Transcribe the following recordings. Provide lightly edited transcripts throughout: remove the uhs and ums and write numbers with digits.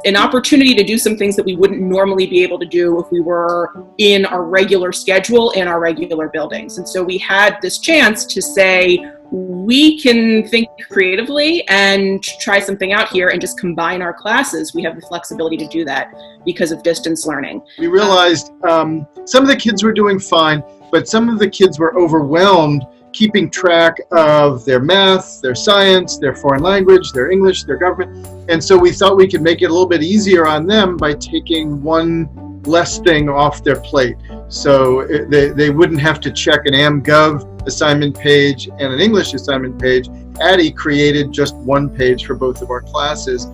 an opportunity to do some things that we wouldn't normally be able to do if we were in our regular schedule in our regular buildings. And so we had this chance to say, we can think creatively and try something out here and just combine our classes. We have the flexibility to do that because of distance learning. We realized some of the kids were doing fine, but some of the kids were overwhelmed keeping track of their math, their science, their foreign language, their English, their government. And so we thought we could make it a little bit easier on them by taking one less thing off their plate. So they wouldn't have to check an AmGov assignment page and an English assignment page. Addie created just one page for both of our classes.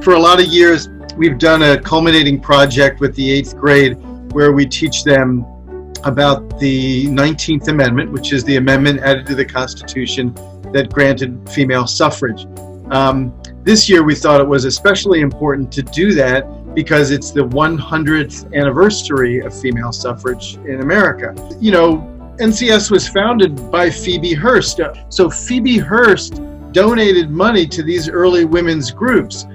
For a lot of years, we've done a culminating project with the 8th grade where we teach them about the 19th Amendment, which is the amendment added to the Constitution that granted female suffrage. This year we thought it was especially important to do that because it's the 100th anniversary of female suffrage in America. You know, NCS was founded by Phoebe Hearst. So Phoebe Hearst donated money to these early women's groups,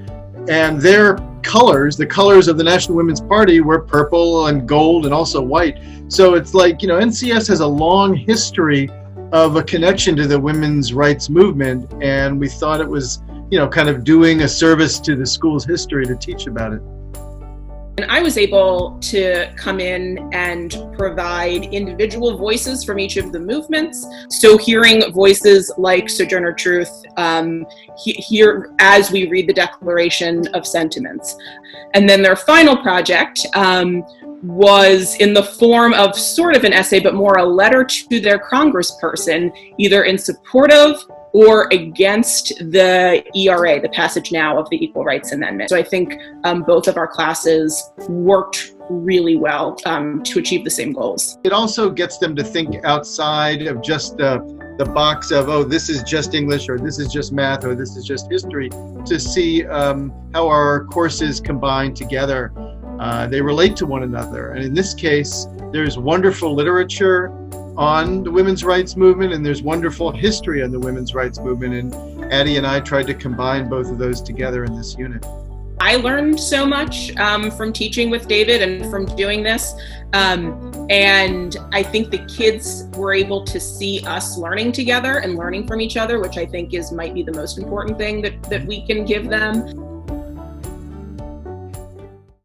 and their colors, the colors of the National Women's Party, were purple and gold and also white. So it's like, you know, NCS has a long history of a connection to the women's rights movement, and we thought it was, you know, kind of doing a service to the school's history to teach about it. And I was able to come in and provide individual voices from each of the movements. So hearing voices like Sojourner Truth here as we read the Declaration of Sentiments. And then their final project was in the form of sort of an essay, but more a letter to their congressperson, either in support of or against the ERA, the passage now of the Equal Rights Amendment. So I think both of our classes worked really well to achieve the same goals. It also gets them to think outside of just the box of, oh, this is just English, or this is just math, or this is just history, to see how our courses combine together. They relate to one another. And in this case, there's wonderful literature on the women's rights movement, and there's wonderful history on the women's rights movement. And Addie and I tried to combine both of those together in this unit. I learned so much from teaching with David and from doing this. And I think the kids were able to see us learning together and learning from each other, which I think might be the most important thing that we can give them.